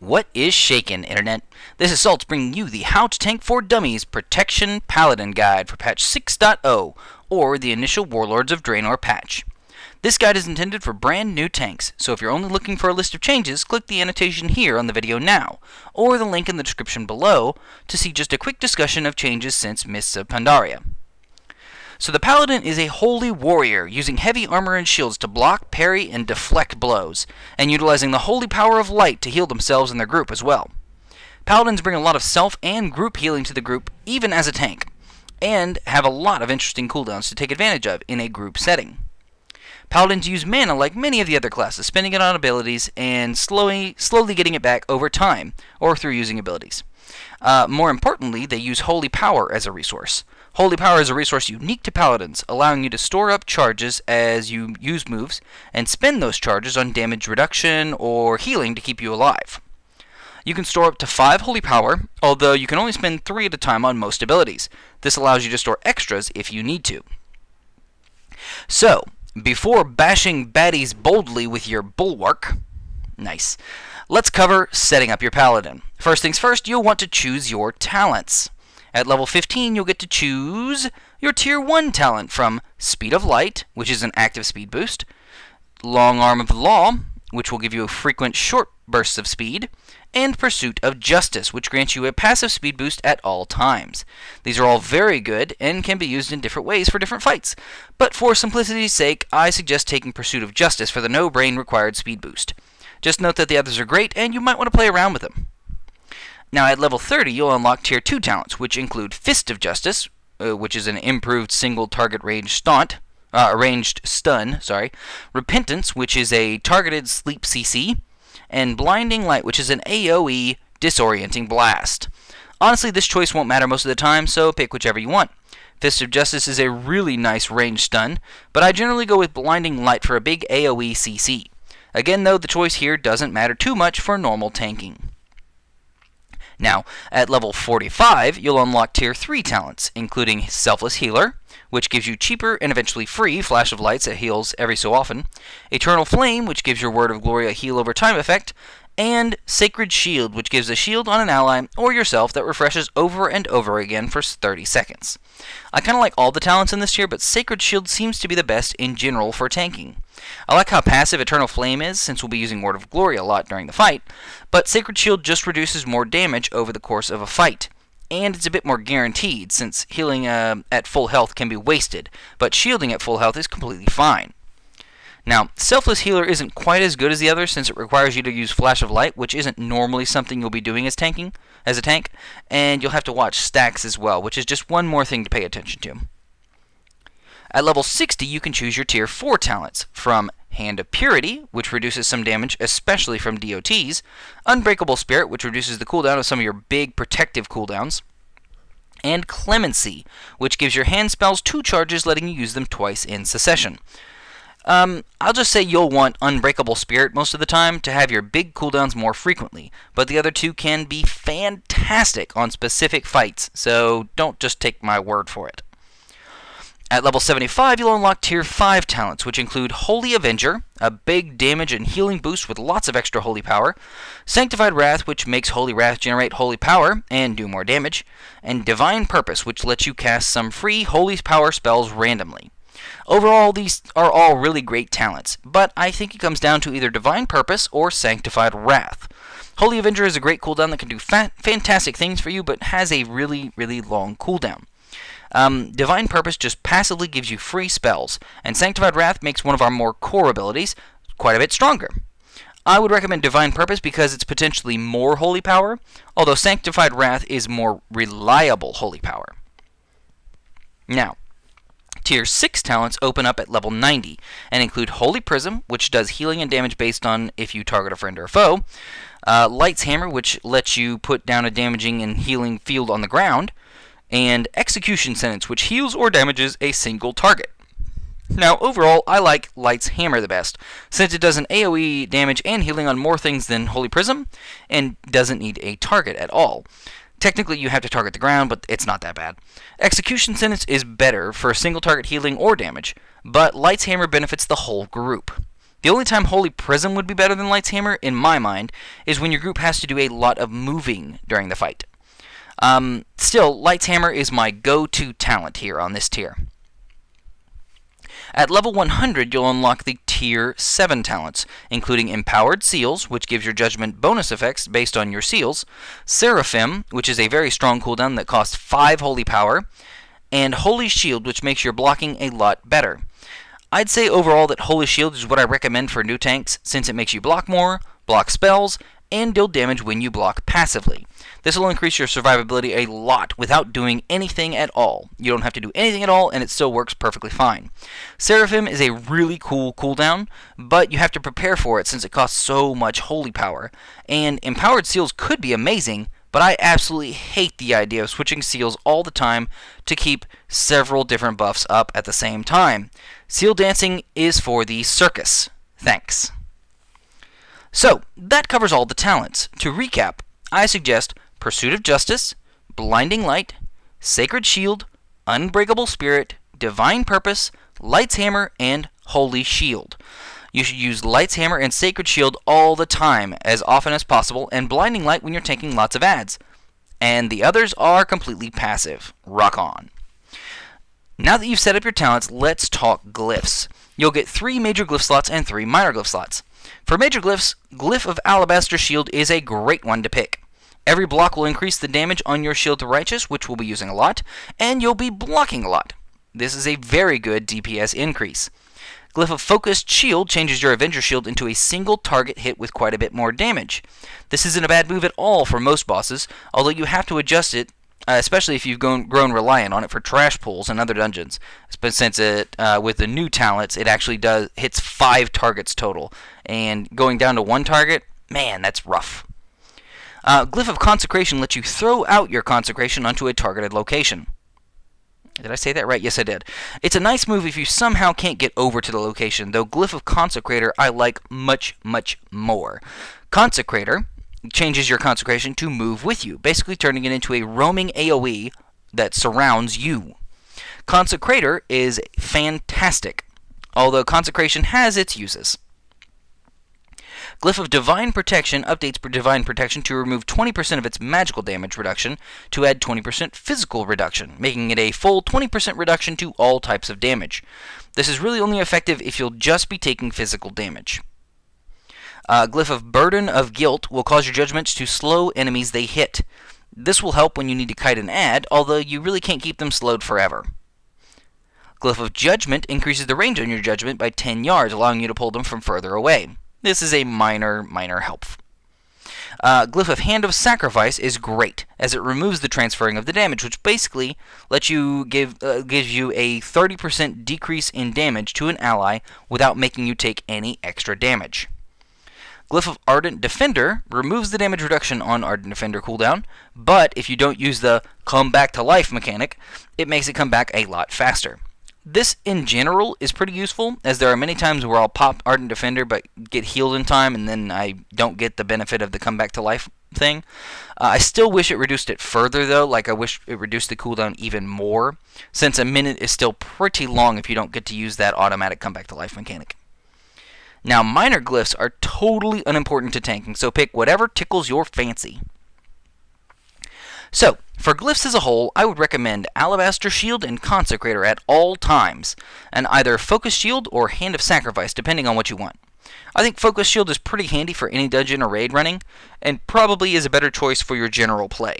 What is shakin', Internet? This is Saltz bringing you the How to Tank for Dummies Protection Paladin Guide for patch 6.0, or the initial Warlords of Draenor patch. This guide is intended for brand new tanks, so if you're only looking for a list of changes, click the annotation here on the video now, or the link in the description below to see just a quick discussion of changes since Mists of Pandaria. So the Paladin is a holy warrior, using heavy armor and shields to block, parry, and deflect blows, and utilizing the holy power of light to heal themselves and their group as well. Paladins bring a lot of self and group healing to the group, even as a tank, and have a lot of interesting cooldowns to take advantage of in a group setting. Paladins use mana like many of the other classes, spending it on abilities and slowly getting it back over time, or through using abilities. More importantly, they use holy power as a resource. Holy power is a resource unique to Paladins, allowing you to store up charges as you use moves, and spend those charges on damage reduction or healing to keep you alive. You can store up to 5 holy power, although you can only spend 3 at a time on most abilities. This allows you to store extras if you need to. So, before bashing baddies boldly with your bulwark, nice, let's cover setting up your Paladin. First things first, you'll want to choose your talents. At level 15, you'll get to choose your Tier 1 talent from Speed of Light, which is an active speed boost, Long Arm of the Law, which will give you frequent short bursts of speed, and Pursuit of Justice, which grants you a passive speed boost at all times. These are all very good and can be used in different ways for different fights, but for simplicity's sake, I suggest taking Pursuit of Justice for the no-brain required speed boost. Just note that the others are great, and you might want to play around with them. Now, at level 30, you'll unlock Tier 2 talents, which include Fist of Justice, which is an improved single-target ranged stun, Repentance, which is a targeted sleep CC, and Blinding Light, which is an AoE disorienting blast. Honestly, this choice won't matter most of the time, so pick whichever you want. Fist of Justice is a really nice ranged stun, but I generally go with Blinding Light for a big AoE CC. Again, though, the choice here doesn't matter too much for normal tanking. Now, at level 45, you'll unlock Tier 3 talents, including Selfless Healer, which gives you cheaper and eventually free Flash of Lights that heals every so often, Eternal Flame, which gives your Word of Glory a heal over time effect, and Sacred Shield, which gives a shield on an ally or yourself that refreshes over and over again for 30 seconds. I kind of like all the talents in this tier, but Sacred Shield seems to be the best in general for tanking. I like how passive Eternal Flame is, since we'll be using Word of Glory a lot during the fight, but Sacred Shield just reduces more damage over the course of a fight. And it's a bit more guaranteed, since healing at full health can be wasted, but shielding at full health is completely fine. Now, Selfless Healer isn't quite as good as the others, since it requires you to use Flash of Light, which isn't normally something you'll be doing as a tank, and you'll have to watch stacks as well, which is just one more thing to pay attention to. At level 60, you can choose your Tier 4 talents, from Hand of Purity, which reduces some damage, especially from DOTs, Unbreakable Spirit, which reduces the cooldown of some of your big protective cooldowns, and Clemency, which gives your hand spells 2 charges, letting you use them twice in succession. I'll just say you'll want Unbreakable Spirit most of the time to have your big cooldowns more frequently, but the other two can be fantastic on specific fights, so don't just take my word for it. At level 75, you'll unlock Tier 5 talents, which include Holy Avenger, a big damage and healing boost with lots of extra holy power, Sanctified Wrath, which makes Holy Wrath generate holy power and do more damage, and Divine Purpose, which lets you cast some free holy power spells randomly. Overall, these are all really great talents, but I think it comes down to either Divine Purpose or Sanctified Wrath. Holy Avenger is a great cooldown that can do fantastic things for you, but has a really, really long cooldown. Divine Purpose just passively gives you free spells, and Sanctified Wrath makes one of our more core abilities quite a bit stronger. I would recommend Divine Purpose because it's potentially more holy power, although Sanctified Wrath is more reliable holy power. Now, Tier 6 talents open up at level 90, and include Holy Prism, which does healing and damage based on if you target a friend or a foe, Light's Hammer, which lets you put down a damaging and healing field on the ground, and Execution Sentence, which heals or damages a single target. Now, overall, I like Light's Hammer the best, since it does an AoE damage and healing on more things than Holy Prism, and doesn't need a target at all. Technically, you have to target the ground, but it's not that bad. Execution Sentence is better for single target healing or damage, but Light's Hammer benefits the whole group. The only time Holy Prism would be better than Light's Hammer, in my mind, is when your group has to do a lot of moving during the fight. Still, Light's Hammer is my go-to talent here on this tier. At level 100, you'll unlock the Tier 7 talents, including Empowered Seals, which gives your judgment bonus effects based on your seals, Seraphim, which is a very strong cooldown that costs 5 holy power, and Holy Shield, which makes your blocking a lot better. I'd say overall that Holy Shield is what I recommend for new tanks, since it makes you block more, block spells, and deal damage when you block passively. This will increase your survivability a lot without doing anything at all. You don't have to do anything at all, and it still works perfectly fine. Seraphim is a really cool cooldown, but you have to prepare for it since it costs so much holy power. And Empowered Seals could be amazing, but I absolutely hate the idea of switching seals all the time to keep several different buffs up at the same time. Seal dancing is for the circus. Thanks. So, that covers all the talents. To recap, I suggest Pursuit of Justice, Blinding Light, Sacred Shield, Unbreakable Spirit, Divine Purpose, Light's Hammer, and Holy Shield. You should use Light's Hammer and Sacred Shield all the time, as often as possible, and Blinding Light when you're taking lots of ads. And the others are completely passive. Rock on. Now that you've set up your talents, let's talk glyphs. You'll get 3 major glyph slots and 3 minor glyph slots. For major glyphs, Glyph of Alabaster Shield is a great one to pick. Every block will increase the damage on your Shield to Righteous, which we'll be using a lot, and you'll be blocking a lot. This is a very good DPS increase. Glyph of Focused Shield changes your Avenger Shield into a single target hit with quite a bit more damage. This isn't a bad move at all for most bosses, although you have to adjust it, especially if you've grown reliant on it for trash pools and other dungeons. But since it, with the new talents, it actually hits 5 targets total, and going down to 1 target, man, that's rough. Glyph of Consecration lets you throw out your consecration onto a targeted location. Did I say that right? Yes, I did. It's a nice move if you somehow can't get over to the location, though Glyph of Consecrator I like much, much more. Consecrator changes your consecration to move with you, basically turning it into a roaming AoE that surrounds you. Consecrator is fantastic, although consecration has its uses. Glyph of Divine Protection updates Divine Protection to remove 20% of its magical damage reduction to add 20% physical reduction, making it a full 20% reduction to all types of damage. This is really only effective if you'll just be taking physical damage. Glyph of Burden of Guilt will cause your judgments to slow enemies they hit. This will help when you need to kite an ad, although you really can't keep them slowed forever. Glyph of Judgment increases the range on your judgment by 10 yards, allowing you to pull them from further away. This is a minor help. Glyph of Hand of Sacrifice is great, as it removes the transferring of the damage, which basically lets you gives you a 30% decrease in damage to an ally without making you take any extra damage. Glyph of Ardent Defender removes the damage reduction on Ardent Defender cooldown, but if you don't use the come back to life mechanic, it makes it come back a lot faster. This, in general, is pretty useful, as there are many times where I'll pop Ardent Defender but get healed in time, and then I don't get the benefit of the come back to life thing. I still wish it reduced it further, though, like I wish it reduced the cooldown even more, since a minute is still pretty long if you don't get to use that automatic come back to life mechanic. Now, minor glyphs are totally unimportant to tanking, so pick whatever tickles your fancy. So, for glyphs as a whole, I would recommend Alabaster Shield and Consecrator at all times, and either Focus Shield or Hand of Sacrifice, depending on what you want. I think Focus Shield is pretty handy for any dungeon or raid running, and probably is a better choice for your general play.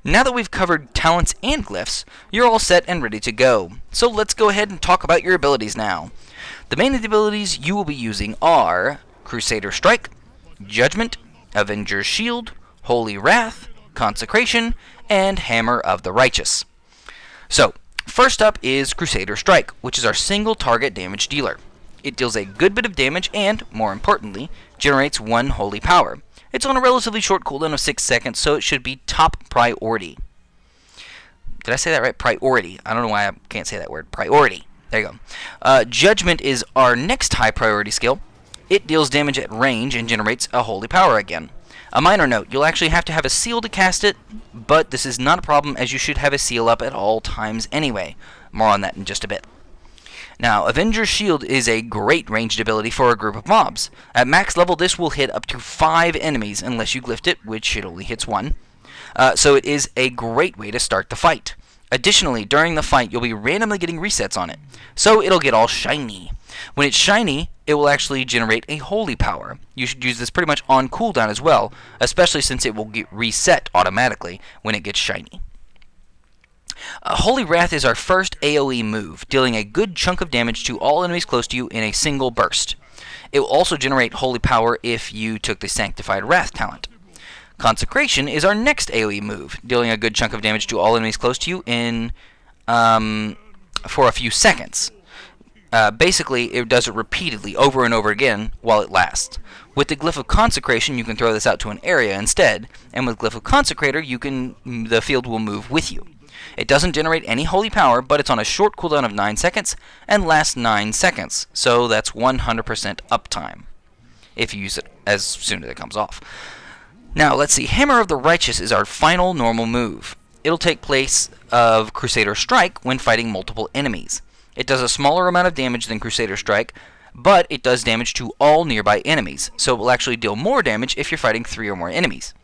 Now that we've covered talents and glyphs, you're all set and ready to go. So let's go ahead and talk about your abilities now. The main abilities you will be using are Crusader Strike, Judgment, Avenger's Shield, Holy Wrath, Consecration, and Hammer of the Righteous. So, first up is Crusader Strike, which is our single target damage dealer. It deals a good bit of damage and, more importantly, generates 1 holy power. It's on a relatively short cooldown of 6 seconds, so it should be top priority. Did I say that right? Priority. I don't know why I can't say that word. Priority. There you go. Judgment is our next high priority skill. It deals damage at range and generates a holy power again. A minor note, you'll actually have to have a seal to cast it, but this is not a problem as you should have a seal up at all times anyway. More on that in just a bit. Now, Avenger's Shield is a great ranged ability for a group of mobs. At max level, this will hit up to 5 enemies unless you glyphed it, which it only hits 1. So it is a great way to start the fight. Additionally, during the fight, you'll be randomly getting resets on it, so it'll get all shiny. When it's shiny, it will actually generate a holy power. You should use this pretty much on cooldown as well, especially since it will get reset automatically when it gets shiny. Holy Wrath is our first AoE move, dealing a good chunk of damage to all enemies close to you in a single burst. It will also generate holy power if you took the Sanctified Wrath talent. Consecration is our next AoE move, dealing a good chunk of damage to all enemies close to you in for a few seconds. Basically, it does it repeatedly, over and over again, while it lasts. With the Glyph of Consecration, you can throw this out to an area instead, and with Glyph of Consecrator, the field will move with you. It doesn't generate any holy power, but it's on a short cooldown of 9 seconds, and lasts 9 seconds, so that's 100% uptime, if you use it as soon as it comes off. Now, let's see, Hammer of the Righteous is our final normal move. It'll take place of Crusader Strike when fighting multiple enemies. It does a smaller amount of damage than Crusader Strike, but it does damage to all nearby enemies, so it will actually deal more damage if you're fighting 3 or more enemies.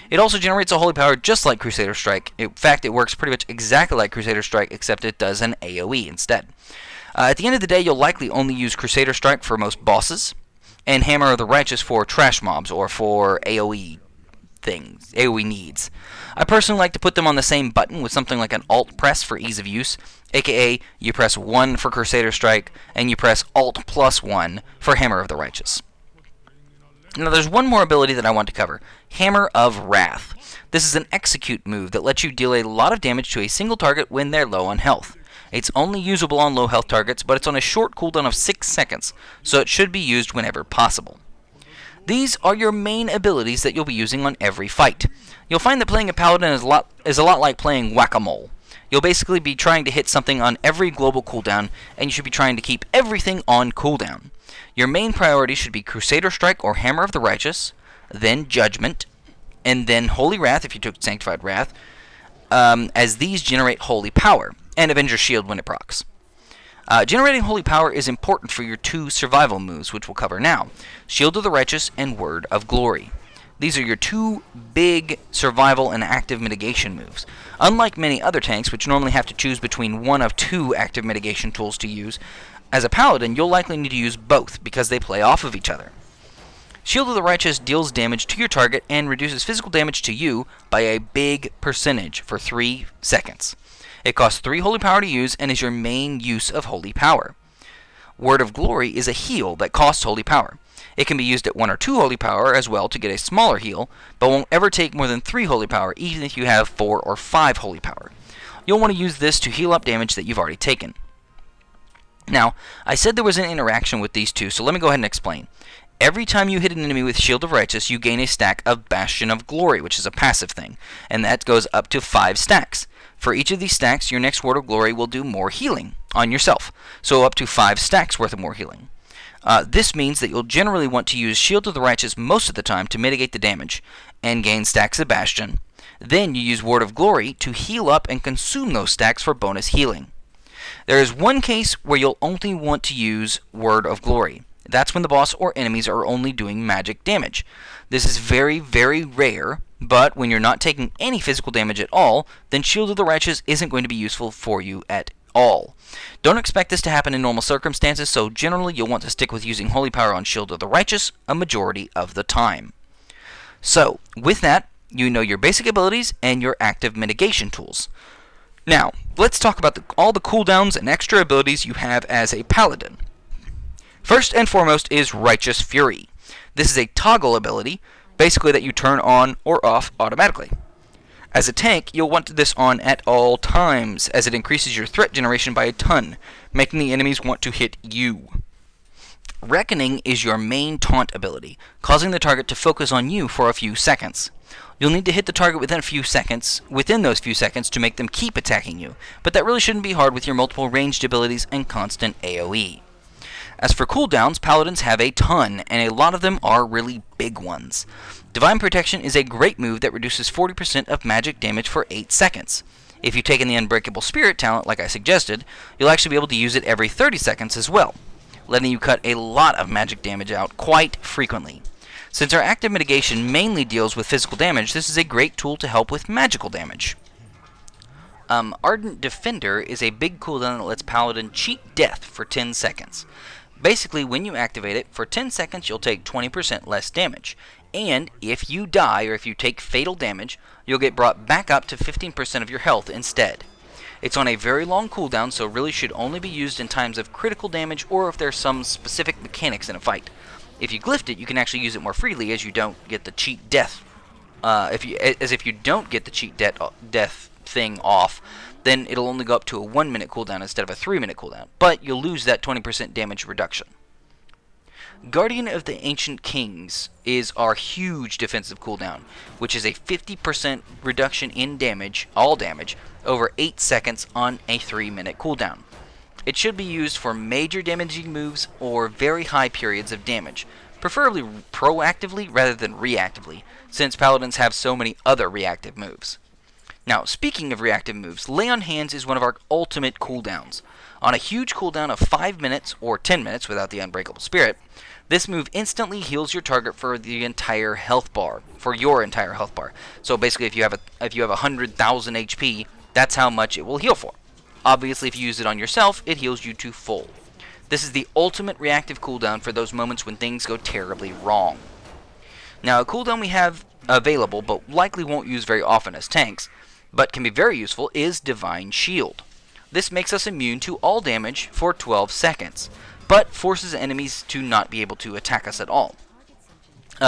It also generates a holy power just like Crusader Strike. In fact, it works pretty much exactly like Crusader Strike, except it does an AoE instead. At the end of the day, you'll likely only use Crusader Strike for most bosses, and Hammer of the Righteous for trash mobs or for AoE things, AoE needs. I personally like to put them on the same button with something like an Alt press for ease of use, aka you press 1 for Crusader Strike, and you press Alt plus 1 for Hammer of the Righteous. Now there's one more ability that I want to cover, Hammer of Wrath. This is an execute move that lets you deal a lot of damage to a single target when they're low on health. It's only usable on low health targets, but it's on a short cooldown of 6 seconds, so it should be used whenever possible. These are your main abilities that you'll be using on every fight. You'll find that playing a paladin is a lot like playing whack-a-mole. You'll basically be trying to hit something on every global cooldown, and you should be trying to keep everything on cooldown. Your main priority should be Crusader Strike or Hammer of the Righteous, then Judgment, and then Holy Wrath if you took Sanctified Wrath, as these generate holy power, and Avenger's Shield when it procs. Generating holy power is important for your 2 survival moves, which we'll cover now, Shield of the Righteous and Word of Glory. These are your 2 big survival and active mitigation moves. Unlike many other tanks, which normally have to choose between one of 2 active mitigation tools to use, as a paladin you'll likely need to use both because they play off of each other. Shield of the Righteous deals damage to your target and reduces physical damage to you by a big percentage for 3 seconds. It costs 3 holy power to use and is your main use of holy power. Word of Glory is a heal that costs holy power. It can be used at 1 or 2 holy power as well to get a smaller heal, but won't ever take more than 3 holy power even if you have 4 or 5 holy power. You'll want to use this to heal up damage that you've already taken. Now, I said there was an interaction with these 2, so let me go ahead and explain. Every time you hit an enemy with Shield of Righteous, you gain a stack of Bastion of Glory, which is a passive thing, and that goes up to 5 stacks. For each of these stacks, your next Word of Glory will do more healing on yourself, so up to 5 stacks worth of more healing. This means that you'll generally want to use Shield of the Righteous most of the time to mitigate the damage, and gain stacks of Bastion. Then you use Word of Glory to heal up and consume those stacks for bonus healing. There is one case where you'll only want to use Word of Glory. That's when the boss or enemies are only doing magic damage. This is very, very rare, but when you're not taking any physical damage at all, then Shield of the Righteous isn't going to be useful for you at all. Don't expect this to happen in normal circumstances, so generally you'll want to stick with using Holy Power on Shield of the Righteous a majority of the time. So, with that, you know your basic abilities and your active mitigation tools. Now, let's talk about all the cooldowns and extra abilities you have as a paladin. First and foremost is Righteous Fury. This is a toggle ability, basically that you turn on or off automatically. As a tank, you'll want this on at all times, as it increases your threat generation by a ton, making the enemies want to hit you. Reckoning is your main taunt ability, causing the target to focus on you for a few seconds. You'll need to hit the target within those few seconds to make them keep attacking you, but that really shouldn't be hard with your multiple ranged abilities and constant AoE. As for cooldowns, paladins have a ton, and a lot of them are really big ones. Divine Protection is a great move that reduces 40% of magic damage for 8 seconds. If you take in the Unbreakable Spirit talent, like I suggested, you'll actually be able to use it every 30 seconds as well, letting you cut a lot of magic damage out quite frequently. Since our active mitigation mainly deals with physical damage, this is a great tool to help with magical damage. Ardent Defender is a big cooldown that lets Paladin cheat death for 10 seconds. Basically, when you activate it, for 10 seconds you'll take 20% less damage, and if you die or if you take fatal damage, you'll get brought back up to 15% of your health instead. It's on a very long cooldown, so really should only be used in times of critical damage or if there's some specific mechanics in a fight. If you glyphed it, you can actually use it more freely as you don't get the cheat death. If you don't get the cheat death thing off, then it'll only go up to a 1-minute cooldown instead of a 3-minute cooldown, but you'll lose that 20% damage reduction. Guardian of the Ancient Kings is our huge defensive cooldown, which is a 50% reduction in damage, all damage, over 8 seconds on a 3-minute cooldown. It should be used for major damaging moves or very high periods of damage, preferably proactively rather than reactively, since Paladins have so many other reactive moves. Now, speaking of reactive moves, Lay on Hands is one of our ultimate cooldowns. On a huge cooldown of 5 minutes, or 10 minutes without the Unbreakable Spirit, this move instantly heals your target for the entire health bar, So basically, if you have 100,000 HP, that's how much it will heal for. Obviously, if you use it on yourself, it heals you to full. This is the ultimate reactive cooldown for those moments when things go terribly wrong. Now, a cooldown we have available, but likely won't use very often as tanks, but can be very useful, is Divine Shield. This makes us immune to all damage for 12 seconds, but forces enemies to not be able to attack us at all.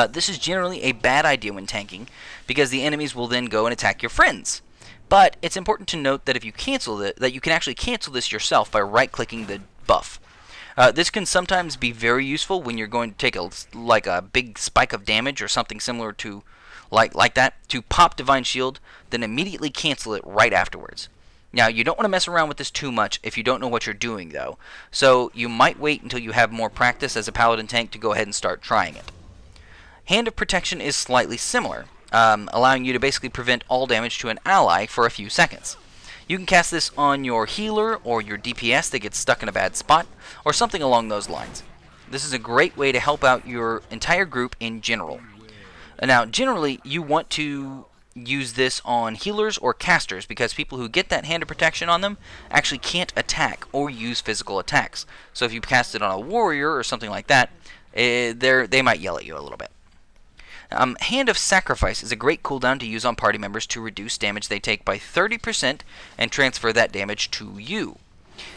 This is generally a bad idea when tanking, because the enemies will then go and attack your friends. But it's important to note that if you cancel it, that you can actually cancel this yourself by right-clicking the buff. This can sometimes be very useful when you're going to take a big spike of damage or something similar to like that, to pop Divine Shield, then immediately cancel it right afterwards. Now, you don't want to mess around with this too much if you don't know what you're doing, though, so you might wait until you have more practice as a Paladin tank to go ahead and start trying it. Hand of Protection is slightly similar, allowing you to basically prevent all damage to an ally for a few seconds. You can cast this on your healer or your DPS that gets stuck in a bad spot, or something along those lines. This is a great way to help out your entire group in general. Now, generally, you want to use this on healers or casters because people who get that Hand of Protection on them actually can't attack or use physical attacks. So if you cast it on a warrior or something like that, they might yell at you a little bit. Hand of Sacrifice is a great cooldown to use on party members to reduce damage they take by 30% and transfer that damage to you.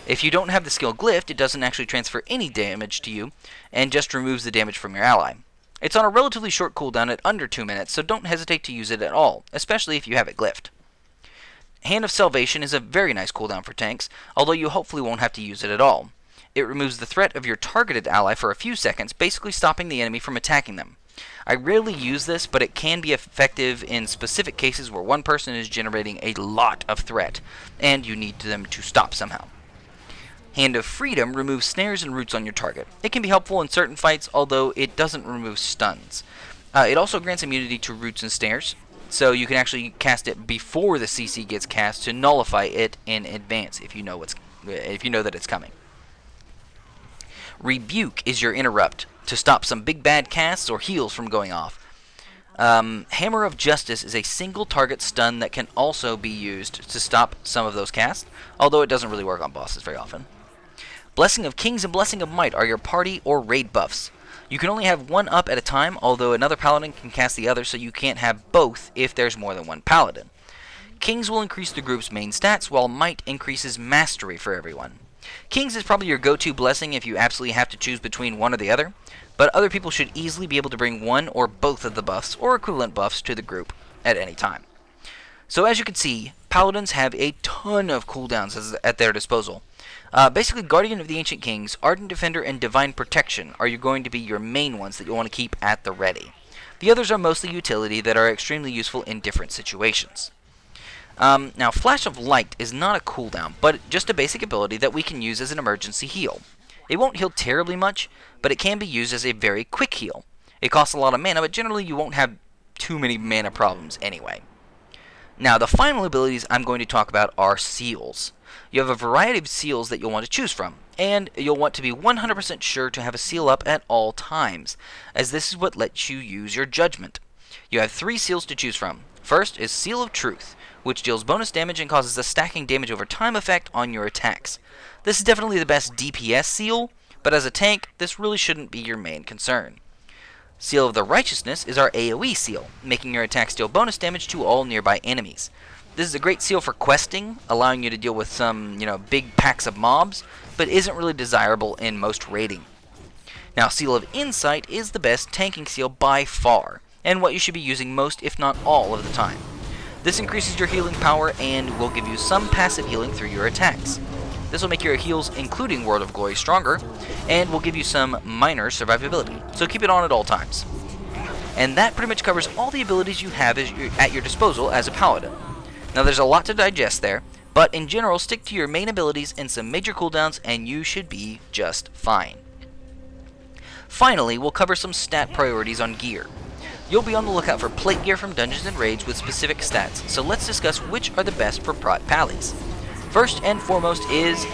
If you don't have the skill Glyphed, it doesn't actually transfer any damage to you and just removes the damage from your ally. It's on a relatively short cooldown at under 2 minutes, so don't hesitate to use it at all, especially if you have it glyphed. Hand of Salvation is a very nice cooldown for tanks, although you hopefully won't have to use it at all. It removes the threat of your targeted ally for a few seconds, basically stopping the enemy from attacking them. I rarely use this, but it can be effective in specific cases where one person is generating a lot of threat, and you need them to stop somehow. Hand of Freedom removes snares and roots on your target. It can be helpful in certain fights, although it doesn't remove stuns. It also grants immunity to roots and snares, so you can actually cast it before the CC gets cast to nullify it in advance if you know that it's coming. Rebuke is your interrupt to stop some big bad casts or heals from going off. Hammer of Justice is a single target stun that can also be used to stop some of those casts, although it doesn't really work on bosses very often. Blessing of Kings and Blessing of Might are your party or raid buffs. You can only have one up at a time, although another paladin can cast the other, so you can't have both if there's more than one paladin. Kings will increase the group's main stats, while Might increases mastery for everyone. Kings is probably your go-to blessing if you absolutely have to choose between one or the other, but other people should easily be able to bring one or both of the buffs or equivalent buffs to the group at any time. So as you can see, Paladins have a ton of cooldowns at their disposal. Basically, Guardian of the Ancient Kings, Ardent Defender, and Divine Protection are going to be your main ones that you'll want to keep at the ready. The others are mostly utility that are extremely useful in different situations. Now, Flash of Light is not a cooldown, but just a basic ability that we can use as an emergency heal. It won't heal terribly much, but it can be used as a very quick heal. It costs a lot of mana, but generally you won't have too many mana problems anyway. Now, the final abilities I'm going to talk about are seals. You have a variety of seals that you'll want to choose from, and you'll want to be 100% sure to have a seal up at all times, as this is what lets you use your judgment. You have 3 seals to choose from. First is Seal of Truth, which deals bonus damage and causes a stacking damage over time effect on your attacks. This is definitely the best DPS seal, but as a tank, this really shouldn't be your main concern. Seal of the Righteousness is our AoE seal, making your attacks deal bonus damage to all nearby enemies. This is a great seal for questing, allowing you to deal with some, big packs of mobs, but isn't really desirable in most raiding. Now, Seal of Insight is the best tanking seal by far, and what you should be using most, if not all, of the time. This increases your healing power and will give you some passive healing through your attacks. This will make your heals, including World of Glory, stronger, and will give you some minor survivability, so keep it on at all times. And that pretty much covers all the abilities you have at your disposal as a paladin. Now there's a lot to digest there, but in general stick to your main abilities and some major cooldowns and you should be just fine. Finally, we'll cover some stat priorities on gear. You'll be on the lookout for plate gear from dungeons and raids with specific stats, so let's discuss which are the best for prot pallies. First and foremost is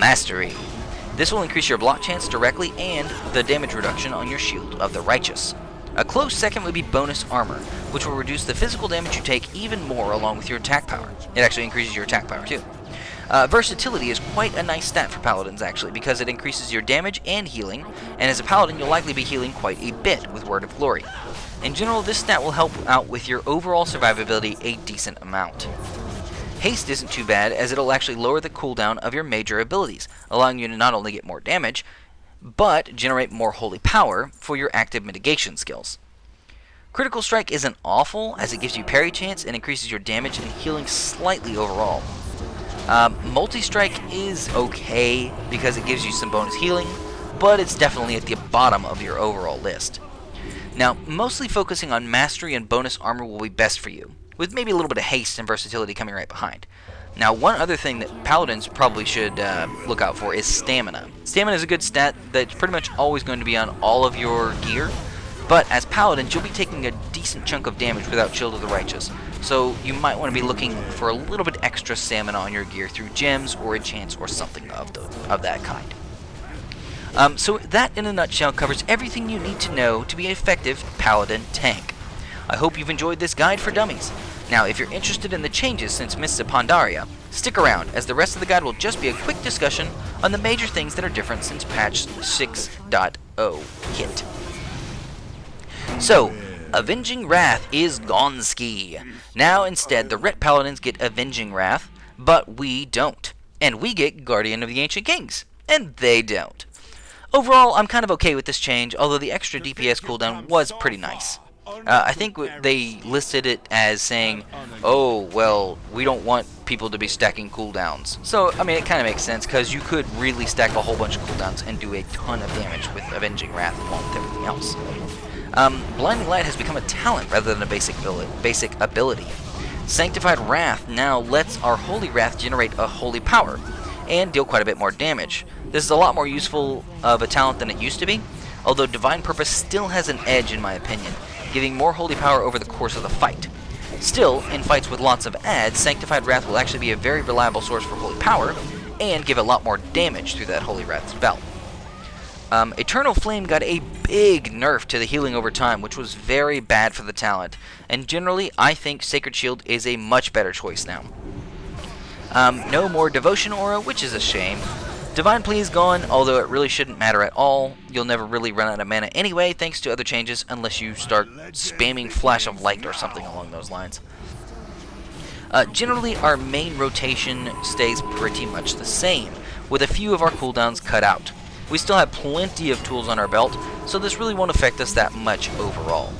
Mastery. This will increase your block chance directly and the damage reduction on your Shield of the Righteous. A close second would be Bonus Armor, which will reduce the physical damage you take even more along with your attack power. It actually increases your attack power too. Versatility is quite a nice stat for paladins actually, because it increases your damage and healing, and as a paladin you'll likely be healing quite a bit with Word of Glory. In general, this stat will help out with your overall survivability a decent amount. Haste isn't too bad, as it'll actually lower the cooldown of your major abilities, allowing you to not only get more damage, but generate more holy power for your active mitigation skills. Critical Strike isn't awful, as it gives you parry chance and increases your damage and healing slightly overall. Multi-Strike is okay, because it gives you some bonus healing, but it's definitely at the bottom of your overall list. Now, mostly focusing on Mastery and Bonus Armor will be best for you, with maybe a little bit of haste and versatility coming right behind. Now, one other thing that paladins probably should look out for is Stamina. Stamina is a good stat that's pretty much always going to be on all of your gear, but as paladins, you'll be taking a decent chunk of damage without Shield of the Righteous, so you might want to be looking for a little bit extra stamina on your gear through gems or enchants or something of that kind. So that, in a nutshell, covers everything you need to know to be an effective paladin tank. I hope you've enjoyed this guide for dummies. Now, if you're interested in the changes since Mists of Pandaria, stick around, as the rest of the guide will just be a quick discussion on the major things that are different since patch 6.0 hit. So, Avenging Wrath is gonski. Now, instead, the Ret Paladins get Avenging Wrath, but we don't. And we get Guardian of the Ancient Kings, and they don't. Overall, I'm kind of okay with this change, although the extra DPS cooldown was pretty nice. I think they listed it as saying, oh, well, we don't want people to be stacking cooldowns. So, I mean, it kind of makes sense, because you could really stack a whole bunch of cooldowns and do a ton of damage with Avenging Wrath along with everything else. Blinding Light has become a talent rather than a basic ability. Sanctified Wrath now lets our Holy Wrath generate a holy power and deal quite a bit more damage. This is a lot more useful of a talent than it used to be, although Divine Purpose still has an edge in my opinion, giving more holy power over the course of the fight. Still, in fights with lots of adds, Sanctified Wrath will actually be a very reliable source for holy power, and give a lot more damage through that Holy Wrath spell. Eternal Flame got a big nerf to the healing over time, which was very bad for the talent, and generally I think Sacred Shield is a much better choice now. No more Devotion Aura, which is a shame. Divine Plea is gone, although it really shouldn't matter at all. You'll never really run out of mana anyway, thanks to other changes, unless you start spamming Flash of Light or something along those lines. Generally, our main rotation stays pretty much the same, with a few of our cooldowns cut out. We still have plenty of tools on our belt, so this really won't affect us that much overall.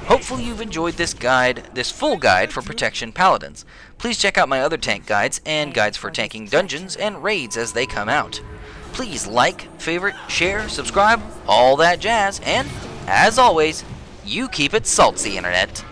Hopefully you've enjoyed this full guide for Protection Paladins. Please check out my other tank guides and guides for tanking dungeons and raids as they come out. Please like, favorite, share, subscribe, all that jazz, and, as always, you keep it salty, Internet.